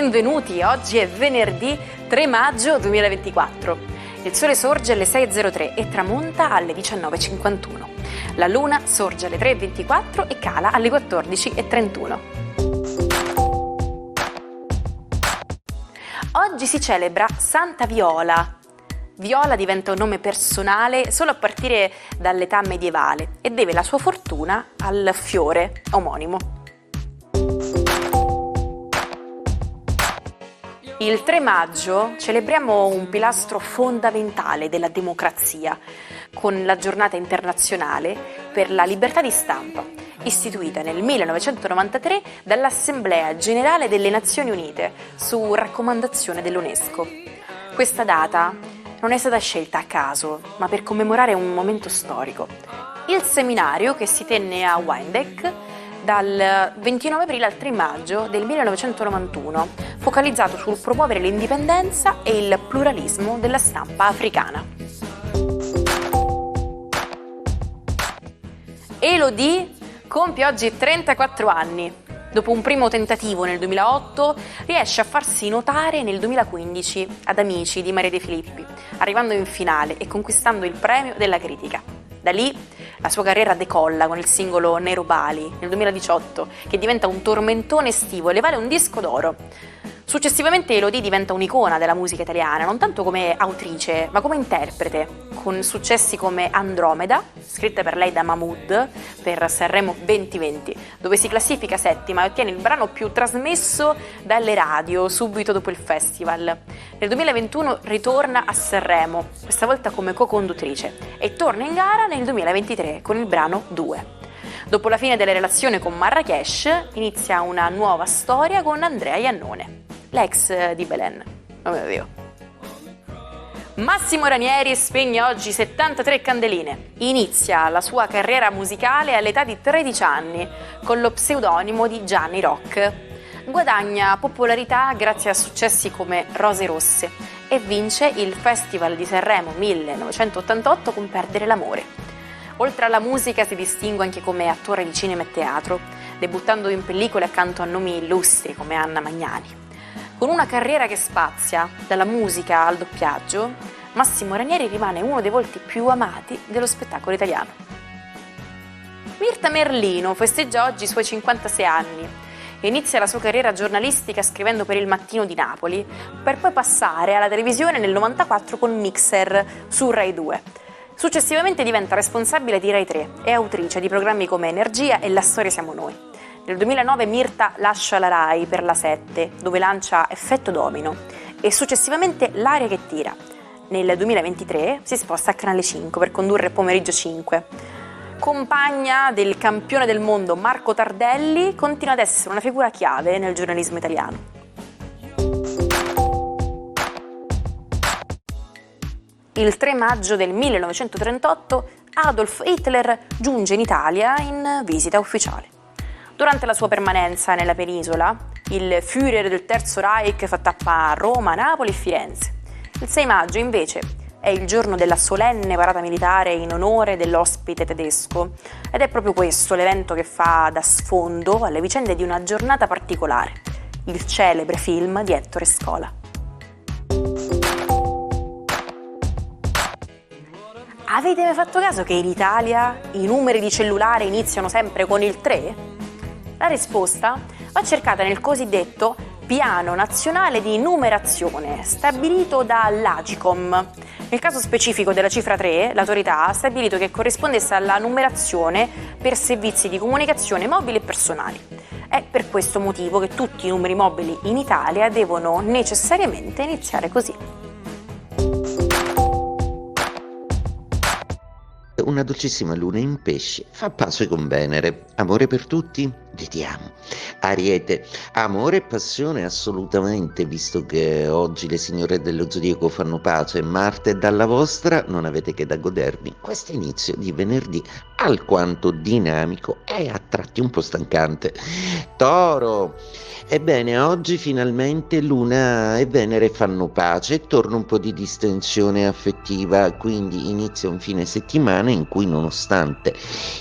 benvenuti, oggi è venerdì 3 maggio 2024. Il sole sorge alle 6.03 e tramonta alle 19.51. La luna sorge alle 3.24 e cala alle 14.31. Oggi si celebra Santa Viola. Viola diventa un nome personale solo a partire dall'età medievale e deve la sua fortuna al fiore omonimo. Il 3 maggio celebriamo un pilastro fondamentale della democrazia, con la giornata internazionale per la libertà di stampa, istituita nel 1993 dall'Assemblea Generale delle Nazioni Unite su raccomandazione dell'UNESCO. Questa data non è stata scelta a caso, ma per commemorare un momento storico. Il seminario, che si tenne a Windhoek dal 29 aprile al 3 maggio del 1991, focalizzato sul promuovere l'indipendenza e il pluralismo della stampa africana. Elodie compie oggi 34 anni. Dopo un primo tentativo nel 2008, riesce a farsi notare nel 2015 ad Amici di Maria De Filippi, arrivando in finale e conquistando il premio della critica. Da lì la sua carriera decolla con il singolo Nero Bali nel 2018, che diventa un tormentone estivo e le vale un disco d'oro. Successivamente Elodie diventa un'icona della musica italiana, non tanto come autrice, ma come interprete, con successi come Andromeda, scritta per lei da Mahmood per Sanremo 2020, dove si classifica settima e ottiene il brano più trasmesso dalle radio subito dopo il festival. Nel 2021 ritorna a Sanremo, questa volta come co-conduttrice, e torna in gara nel 2023 con il brano 2. Dopo la fine della relazione con Marrakesh, inizia una nuova storia con Andrea Iannone, l'ex di Belen. Oh mio Dio. Massimo Ranieri spegne oggi 73 candeline. Inizia la sua carriera musicale all'età di 13 anni, con lo pseudonimo di Gianni Rock. Guadagna popolarità grazie a successi come Rose Rosse e vince il Festival di Sanremo 1988 con Perdere l'amore. Oltre alla musica si distingue anche come attore di cinema e teatro, debuttando in pellicole accanto a nomi illustri come Anna Magnani. Con una carriera che spazia dalla musica al doppiaggio, Massimo Ranieri rimane uno dei volti più amati dello spettacolo italiano. Mirta Merlino festeggia oggi i suoi 56 anni e inizia la sua carriera giornalistica scrivendo per Il Mattino di Napoli, per poi passare alla televisione nel 94 con Mixer su Rai 2. Successivamente diventa responsabile di Rai 3 e autrice di programmi come Energia e La storia siamo noi. Nel 2009 Mirta lascia la Rai per la 7, dove lancia Effetto Domino, e successivamente L'aria che tira. Nel 2023 si sposta a Canale 5 per condurre Pomeriggio 5. Compagna del campione del mondo Marco Tardelli, continua ad essere una figura chiave nel giornalismo italiano. Il 3 maggio del 1938 Adolf Hitler giunge in Italia in visita ufficiale. Durante la sua permanenza nella penisola, il Führer del Terzo Reich fa tappa a Roma, Napoli e Firenze. Il 6 maggio, invece, è il giorno della solenne parata militare in onore dell'ospite tedesco, ed è proprio questo l'evento che fa da sfondo alle vicende di una giornata particolare, il celebre film di Ettore Scola. Avete mai fatto caso che in Italia i numeri di cellulare iniziano sempre con il 3? La risposta va cercata nel cosiddetto Piano Nazionale di Numerazione, stabilito dall'Agcom. Nel caso specifico della cifra 3, l'autorità ha stabilito che corrispondesse alla numerazione per servizi di comunicazione mobili e personali. È per questo motivo che tutti i numeri mobili in Italia devono necessariamente iniziare così. Una dolcissima luna in pesce fa pace con Venere. Amore per tutti? Vediamo. Ariete, amore e passione assolutamente, visto che oggi le signore dello zodiaco fanno pace. Marte, dalla vostra non avete che da godervi questo inizio di venerdì alquanto dinamico e a tratti un po' stancante. Toro, ebbene, oggi finalmente Luna e Venere fanno pace e torna un po' di distensione affettiva, quindi inizia un fine settimana in cui, nonostante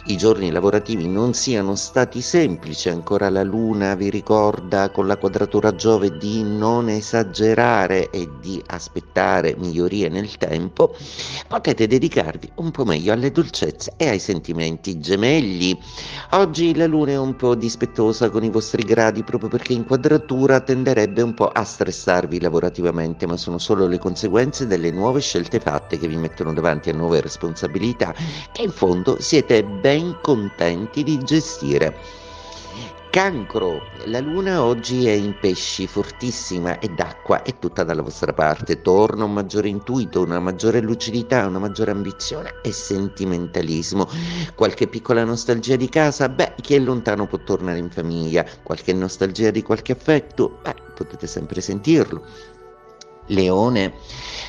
i giorni lavorativi non siano stati semplici, semplice, ancora la Luna vi ricorda con la quadratura Giove di non esagerare e di aspettare migliorie nel tempo, potete dedicarvi un po' meglio alle dolcezze e ai sentimenti. Gemelli, oggi la Luna è un po' dispettosa con i vostri gradi proprio perché in quadratura tenderebbe un po' a stressarvi lavorativamente, ma sono solo le conseguenze delle nuove scelte fatte che vi mettono davanti a nuove responsabilità che in fondo siete ben contenti di gestire. Cancro, la Luna oggi è in pesci, fortissima e d'acqua, è tutta dalla vostra parte. Torna un maggiore intuito, una maggiore lucidità, una maggiore ambizione e sentimentalismo. Qualche piccola nostalgia di casa? Beh, chi è lontano può tornare in famiglia. Qualche nostalgia di qualche affetto? Beh, potete sempre sentirlo. Leone,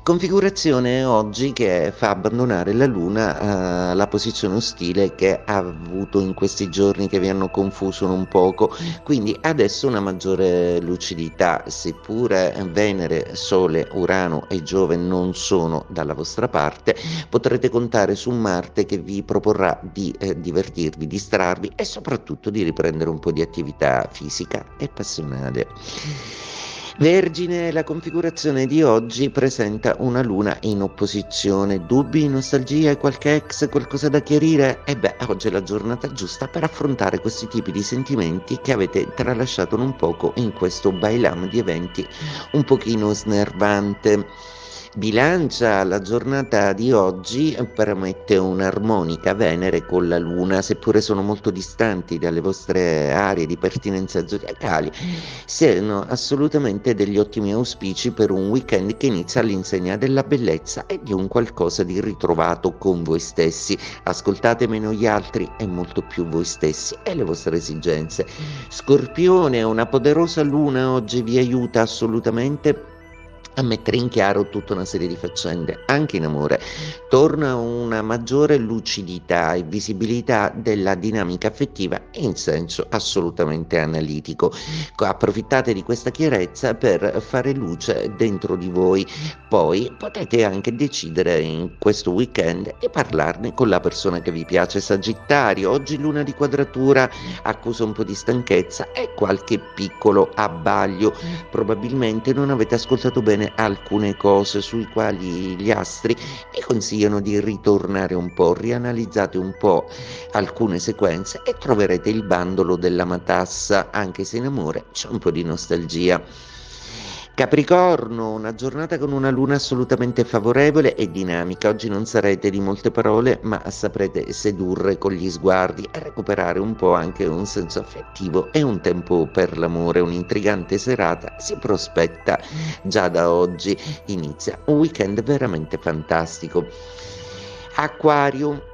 configurazione oggi che fa abbandonare la Luna la posizione ostile che ha avuto in questi giorni che vi hanno confuso un poco, quindi adesso una maggiore lucidità, seppure Venere, Sole, Urano e Giove non sono dalla vostra parte, potrete contare su Marte che vi proporrà di divertirvi, distrarvi e soprattutto di riprendere un po' di attività fisica e passionale. Vergine, la configurazione di oggi presenta una Luna in opposizione. Dubbi, nostalgia, qualche ex, qualcosa da chiarire? E beh, oggi è la giornata giusta per affrontare questi tipi di sentimenti che avete tralasciato un poco in questo bailam di eventi un pochino snervante. Bilancia, la giornata di oggi permette un'armonica Venere con la Luna, seppure sono molto distanti dalle vostre aree di pertinenza zodiacali, siano assolutamente degli ottimi auspici per un weekend che inizia all'insegna della bellezza e di un qualcosa di ritrovato con voi stessi. Ascoltate meno gli altri e molto più voi stessi e le vostre esigenze. Scorpione, una poderosa Luna oggi vi aiuta assolutamente a mettere in chiaro tutta una serie di faccende, anche in amore. Torna una maggiore lucidità e visibilità della dinamica affettiva in senso assolutamente analitico. Approfittate di questa chiarezza per fare luce dentro di voi. Poi potete anche decidere in questo weekend di parlarne con la persona che vi piace. Sagittario, oggi Luna di quadratura accusa un po' di stanchezza e qualche piccolo abbaglio. Probabilmente non avete ascoltato bene alcune cose sui quali gli astri vi consigliano di ritornare un po', rianalizzate un po' alcune sequenze e troverete il bandolo della matassa, anche se in amore c'è un po' di nostalgia. Capricorno, una giornata con una luna assolutamente favorevole e dinamica. Oggi non sarete di molte parole, ma saprete sedurre con gli sguardi e recuperare un po' anche un senso affettivo e un tempo per l'amore. Un'intrigante serata si prospetta già da oggi. Inizia un weekend veramente fantastico. Acquario,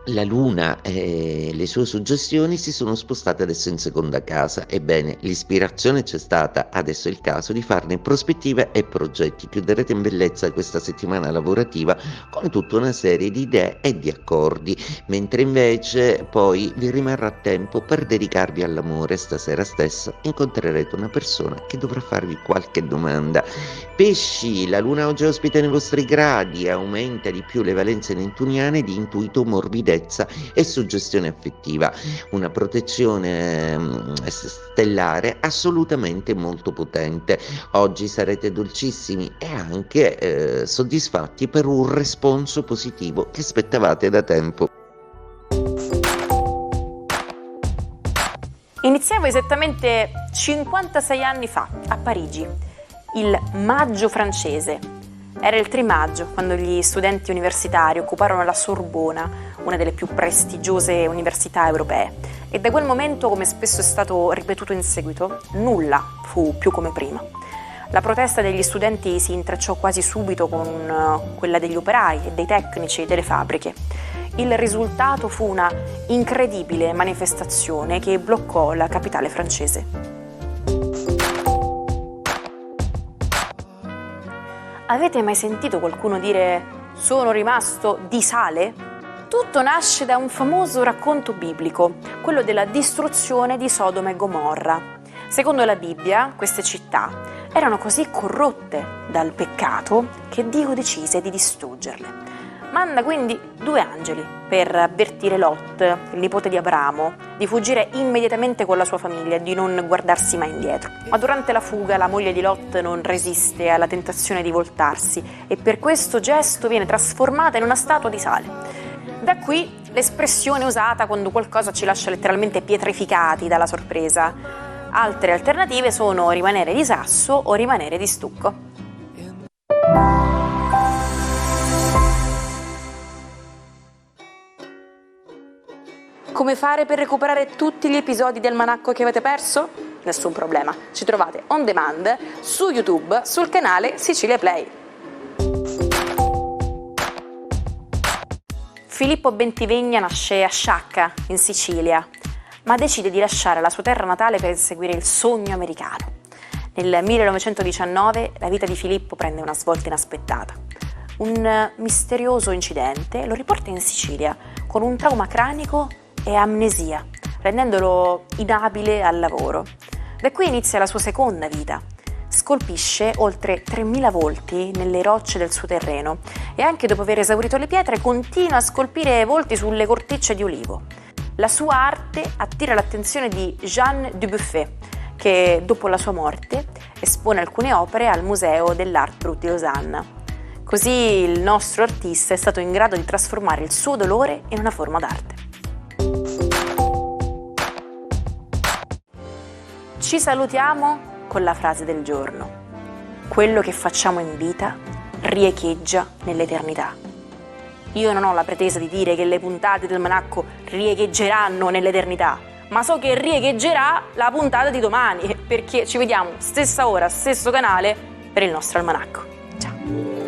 la Luna e le sue suggestioni si sono spostate adesso in seconda casa. Ebbene, l'ispirazione c'è stata, adesso è il caso di farne prospettive e progetti. Chiuderete in bellezza questa settimana lavorativa con tutta una serie di idee e di accordi, mentre invece poi vi rimarrà tempo per dedicarvi all'amore. Stasera stesso incontrerete una persona che dovrà farvi qualche domanda. Pesci, la Luna oggi ospita nei vostri gradi, aumenta di più le valenze nentuniane di intuito, morbidezza e suggestione affettiva, una protezione stellare assolutamente molto potente. Oggi sarete dolcissimi e anche soddisfatti per un responso positivo che aspettavate da tempo. Iniziavo esattamente 56 anni fa, a Parigi, il Maggio francese. Era il 3 maggio, quando gli studenti universitari occuparono la Sorbona, una delle più prestigiose università europee, e da quel momento, come spesso è stato ripetuto in seguito, nulla fu più come prima. La protesta degli studenti si intrecciò quasi subito con quella degli operai e dei tecnici delle fabbriche. Il risultato fu una incredibile manifestazione che bloccò la capitale francese. Avete mai sentito qualcuno dire «sono rimasto di sale»? Tutto nasce da un famoso racconto biblico, quello della distruzione di Sodoma e Gomorra. Secondo la Bibbia, queste città erano così corrotte dal peccato che Dio decise di distruggerle. Manda quindi 2 angeli per avvertire Lot, il nipote di Abramo, di fuggire immediatamente con la sua famiglia e di non guardarsi mai indietro. Ma durante la fuga la moglie di Lot non resiste alla tentazione di voltarsi e per questo gesto viene trasformata in una statua di sale. Da qui l'espressione usata quando qualcosa ci lascia letteralmente pietrificati dalla sorpresa. Altre alternative sono rimanere di sasso o rimanere di stucco. Come fare per recuperare tutti gli episodi di Almanacco che avete perso? Nessun problema, ci trovate on demand su YouTube sul canale Sicilia Play. Filippo Bentivegna nasce a Sciacca, in Sicilia, ma decide di lasciare la sua terra natale per inseguire il sogno americano. Nel 1919 la vita di Filippo prende una svolta inaspettata. Un misterioso incidente lo riporta in Sicilia con un trauma cranico e amnesia, rendendolo inabile al lavoro. Da qui inizia la sua seconda vita. Scolpisce oltre 3.000 volti nelle rocce del suo terreno e anche dopo aver esaurito le pietre continua a scolpire volti sulle cortecce di olivo. La sua arte attira l'attenzione di Jean Dubuffet, che dopo la sua morte espone alcune opere al Museo dell'Art Brut di Losanna. Così il nostro artista è stato in grado di trasformare il suo dolore in una forma d'arte. Ci salutiamo con la frase del giorno: quello che facciamo in vita riecheggia nell'eternità. Io non ho la pretesa di dire che le puntate del Almanacco riecheggeranno nell'eternità, ma so che riecheggerà la puntata di domani, perché ci vediamo stessa ora, stesso canale per il nostro Almanacco. Ciao!